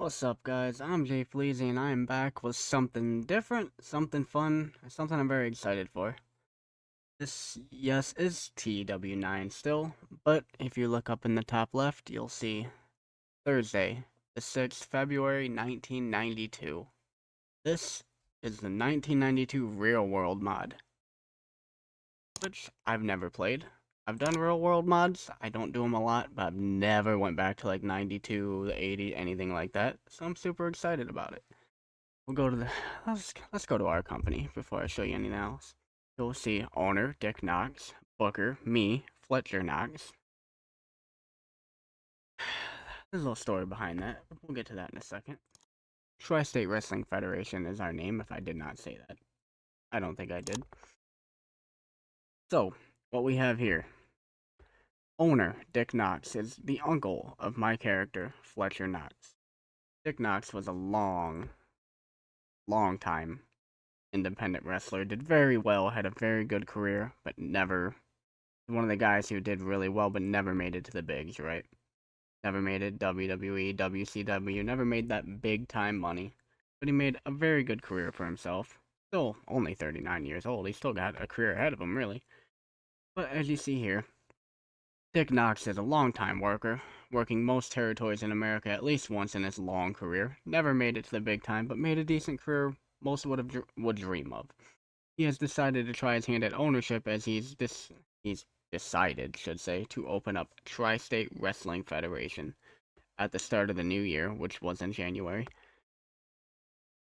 What's up, guys? I'm JFleezy, and I am back with something different, something fun, something I'm very excited for. This, yes, is TEW9 still, but if you look up in the top left, you'll see Thursday, the 6th February 1992. This is the 1992 Real World mod, which I've never played. I've done Real World mods, I don't do them a lot, but I've never went back to like 92, 80, anything like that, so I'm super excited about it. We'll go to the let's go to our company before I show you anything else. You'll see owner Dick Knox, Booker, me, Fletcher Knox. There's a little story behind that. We'll get to that in a second. Tri-State Wrestling Federation is our name, if I did not say that. I don't think I did. So, what we have here. Owner Dick Knox is the uncle of my character, Fletcher Knox. Dick Knox was a long time independent wrestler, did very well, had a very good career, but never one of the guys who did really well but never made it to the bigs, right? Never made it WWE, WCW, never made that big time money. But he made a very good career for himself. Still only 39 years old. He still got a career ahead of him, really. But as you see here, Dick Knox is a long-time worker, working most territories in America at least once in his long career. Never made it to the big time, but made a decent career most would dream of. He has decided to try his hand at ownership as he's decided, should say, to open up Tri-State Wrestling Federation at the start of the new year, which was in January.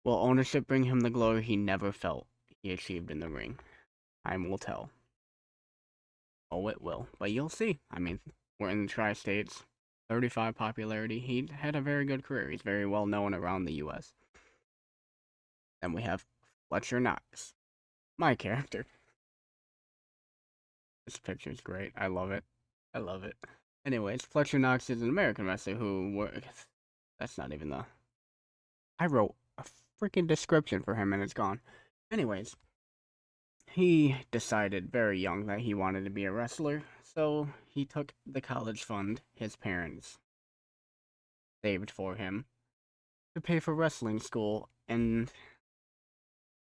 Will ownership bring him the glory he never felt he achieved in the ring? Time will tell. Oh, it will. But you'll see. I mean, we're in the Tri-States. 35 popularity. He had a very good career. He's very well known around the U.S. Then we have Fletcher Knox, my character. This picture's great. I love it. I love it. Anyways, Fletcher Knox is an American wrestler who that's not even the. I wrote a freaking description for him and it's gone. Anyways, he decided very young that he wanted to be a wrestler, so he took the college fund his parents saved for him to pay for wrestling school, and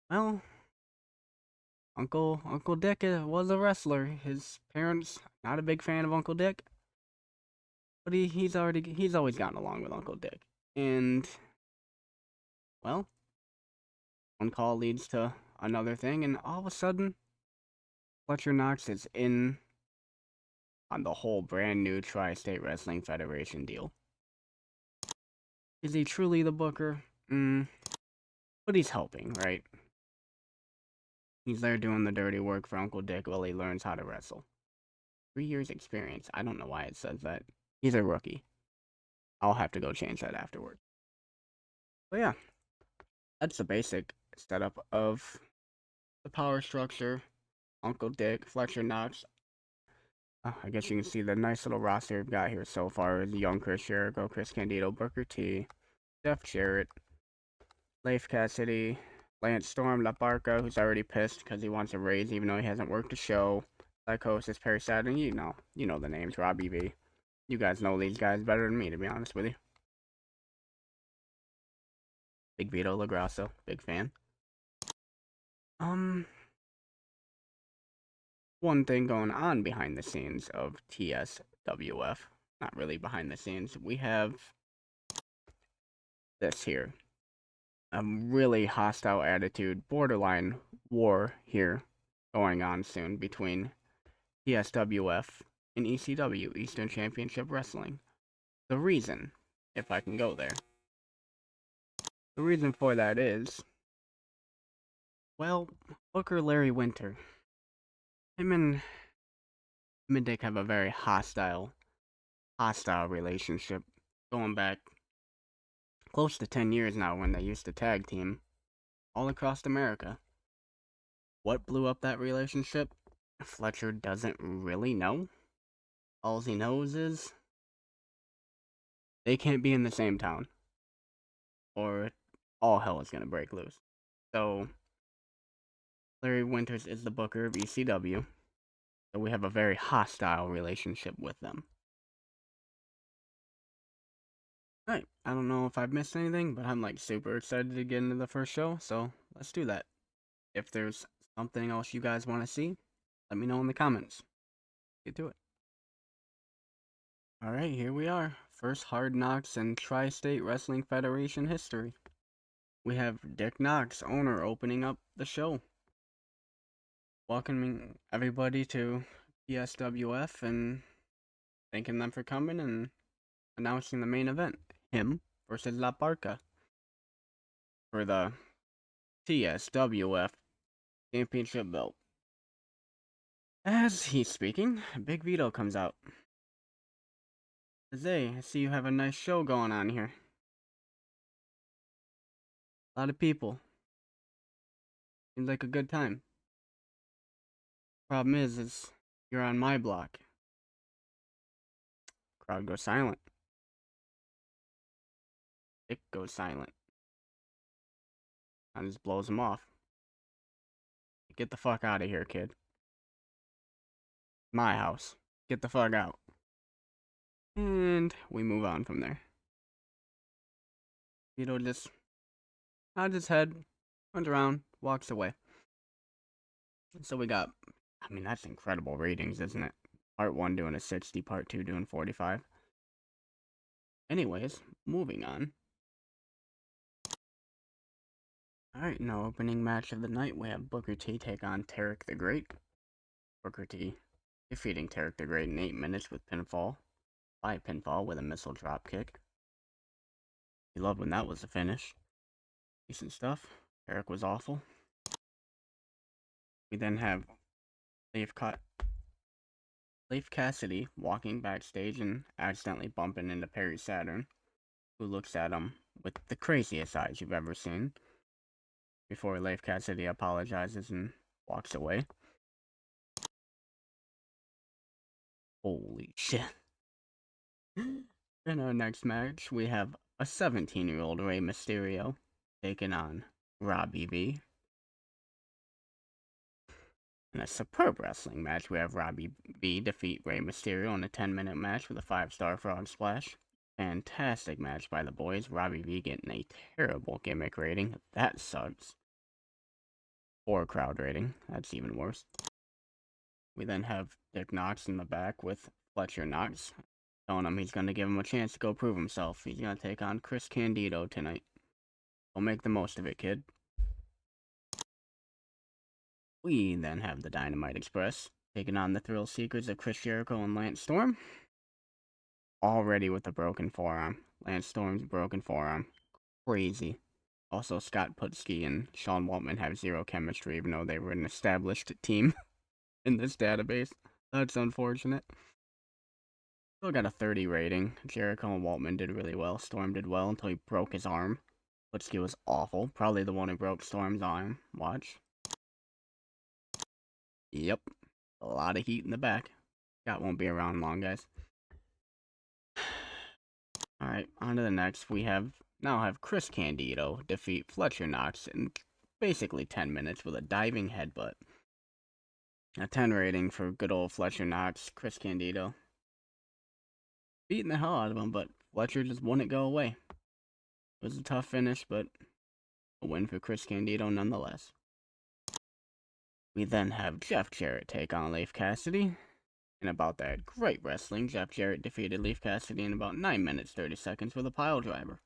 well, Uncle Dick was a wrestler. His parents not a big fan of Uncle Dick, but he's always gotten along with Uncle Dick, and well, one call leads to another thing, and all of a sudden, Fletcher Knox is in on the whole brand new Tri-State Wrestling Federation deal. Is he truly the booker? But he's helping, right? He's there doing the dirty work for Uncle Dick while he learns how to wrestle. 3 years experience. I don't know why it says that. He's a rookie. I'll have to go change that afterward. But yeah, that's the basic setup of the power structure. Uncle Dick, Fletcher Knox. I guess you can see the nice little roster we've got here so far is young Chris Jericho, Chris Candido, Booker T, Jeff Jarrett, Leif Cassidy, Lance Storm, La Barca, who's already pissed because he wants a raise even though he hasn't worked a show. Psychosis, Perry Saturn, you know the names, Robbie V. You guys know these guys better than me, to be honest with you. Big Vito LaGrasso, big fan. One thing going on behind the scenes of TSWF, not really behind the scenes, we have this here. A really hostile attitude, borderline war here going on soon between TSWF and ECW, Eastern Championship Wrestling. The reason, if I can go there, the reason for that is, well, Booker Larry Winter, him and Dick have a very hostile relationship going back close to 10 years now when they used to tag team all across America. What blew up that relationship? Fletcher doesn't really know. All he knows is they can't be in the same town or all hell is going to break loose. So, Larry Winters is the booker of ECW, so we have a very hostile relationship with them. Alright, I don't know if I've missed anything, but I'm like super excited to get into the first show, so let's do that. If there's something else you guys want to see, let me know in the comments. Get to it. Alright, here we are. First Hard Knocks in Tri-State Wrestling Federation history. We have Dick Knox, owner, opening up the show. Welcoming everybody to PSWF and thanking them for coming and announcing the main event. Him versus La Parca for the TSWF Championship belt. As he's speaking, Big Vito comes out. Says, hey, I see you have a nice show going on here. A lot of people. Seems like a good time. Problem is you're on my block. Crowd goes silent. Dick goes silent. And just blows him off. Get the fuck out of here, kid. My house. Get the fuck out. And we move on from there. Vito just nods his head, turns around, walks away. So we got, I mean, that's incredible ratings, isn't it? Part 1 doing a 60, Part 2 doing 45. Anyways, moving on. Alright, now opening match of the night, we have Booker T take on Tarek the Great. Booker T defeating Tarek the Great in 8 minutes with pinfall. By pinfall with a missile drop kick. You love when that was the finish. Decent stuff. Tarek was awful. We then have Leif Cassidy walking backstage and accidentally bumping into Perry Saturn, who looks at him with the craziest eyes you've ever seen, before Leif Cassidy apologizes and walks away. Holy shit. In our next match, we have a 17-year-old Rey Mysterio taking on Robbie V. In a superb wrestling match, we have Robbie V defeat Rey Mysterio in a 10-minute match with a 5-star frog splash. Fantastic match by the boys. Robbie V getting a terrible gimmick rating. That sucks. Or crowd rating. That's even worse. We then have Dick Knox in the back with Fletcher Knox, telling him he's going to give him a chance to go prove himself. He's going to take on Chris Candido tonight. Go make the most of it, kid. We then have the Dynamite Express taking on the Thrill Seekers of Chris Jericho and Lance Storm. Already with a broken forearm. Lance Storm's broken forearm. Crazy. Also, Scott Putski and Sean Waltman have zero chemistry, even though they were an established team in this database. That's unfortunate. Still got a 30 rating. Jericho and Waltman did really well. Storm did well until he broke his arm. Putski was awful. Probably the one who broke Storm's arm. Watch. Yep. A lot of heat in the back. Scott won't be around long, guys. Alright, on to the next. We now have Chris Candido defeat Fletcher Knox in basically 10 minutes with a diving headbutt. A 10 rating for good old Fletcher Knox. Chris Candido beating the hell out of him, but Fletcher just wouldn't go away. It was a tough finish, but a win for Chris Candido nonetheless. We then have Jeff Jarrett take on Leif Cassidy. And about that great wrestling, Jeff Jarrett defeated Leif Cassidy in about 9 minutes 30 seconds with a pile driver.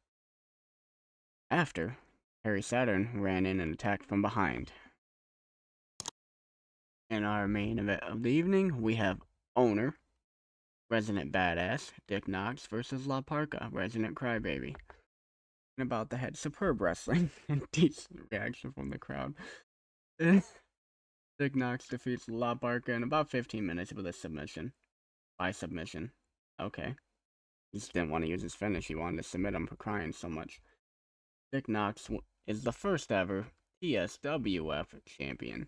After, Perry Saturn ran in and attacked from behind. In our main event of the evening, we have Owner, Resident Badass, Dick Knox versus La Parca, Resident Crybaby. And about the head, superb wrestling and decent reaction from the crowd. Dick Knox defeats La Parca in about 15 minutes with a submission. By submission. Okay. He just didn't want to use his finish. He wanted to submit him for crying so much. Dick Knox is the first ever TSWF champion.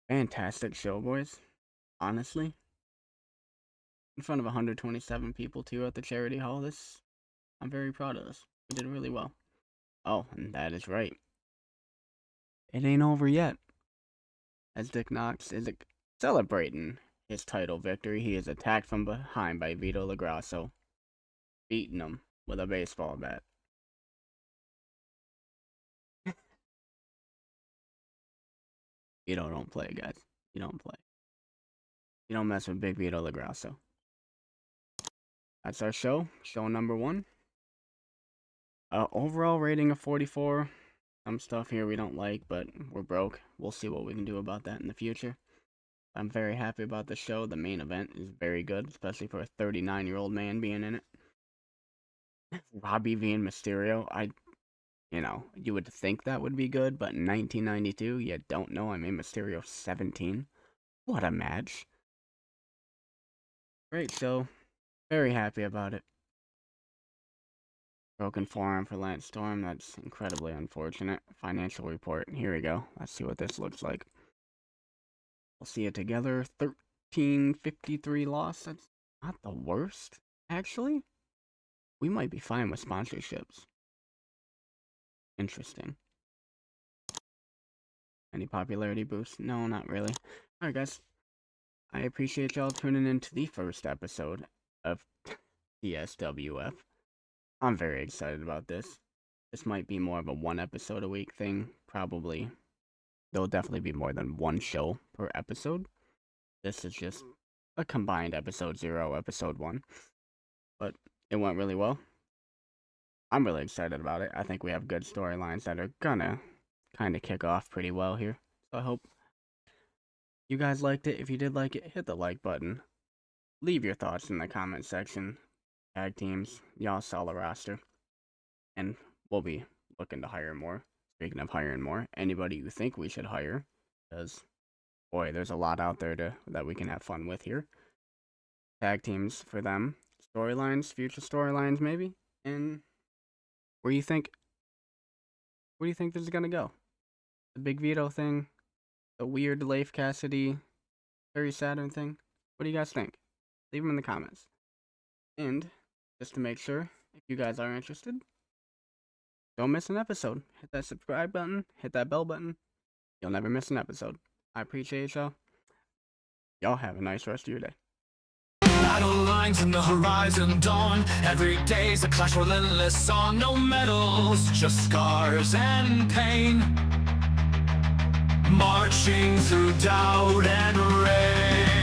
Fantastic show, boys. Honestly. In front of 127 people, too, at the charity hall. I'm very proud of us. We did really well. Oh, and that is right. It ain't over yet. As Dick Knox is celebrating his title victory, he is attacked from behind by Vito LaGrasso, beating him with a baseball bat. Vito don't play, guys. You don't play. You don't mess with Big Vito LaGrasso. That's our show. Show number 1. Overall rating of 44. Some stuff here we don't like, but we're broke. We'll see what we can do about that in the future. I'm very happy about the show. The main event is very good, especially for a 39-year-old man being in it. Robbie V and Mysterio, you would think that would be good, but in 1992, you don't know. I mean, Mysterio 17. What a match. Great show. Very happy about it. Broken forearm for Lance Storm. That's incredibly unfortunate. Financial report. Here we go. Let's see what this looks like. We'll see it together. 1353 loss. That's not the worst, actually. We might be fine with sponsorships. Interesting. Any popularity boost? No, not really. Alright, guys. I appreciate y'all tuning in to the first episode of TSWF. I'm very excited about this. This might be more of a 1 episode a week thing. Probably. There'll definitely be more than 1 show per episode. This is just a combined episode 0, episode 1. But it went really well. I'm really excited about it. I think we have good storylines that are gonna kind of kick off pretty well here. So I hope you guys liked it. If you did like it, hit the like button. Leave your thoughts in the comment section. Tag teams, y'all saw the roster. And we'll be looking to hire more. Speaking of hiring more, anybody you think we should hire, because, boy, there's a lot out there that we can have fun with here. Tag teams for them. Storylines, future storylines maybe. And where do you think this is gonna go? The Big Vito thing? The weird Leif Cassidy, Perry Saturn thing? What do you guys think? Leave them in the comments. And just to make sure, if you guys are interested, don't miss an episode. Hit that subscribe button, hit that bell button. You'll never miss an episode. I appreciate y'all. Y'all have a nice rest of your day. Battle lines in the horizon dawn. Every day's a clash relentless song. No medals, just scars and pain. Marching through doubt and rain.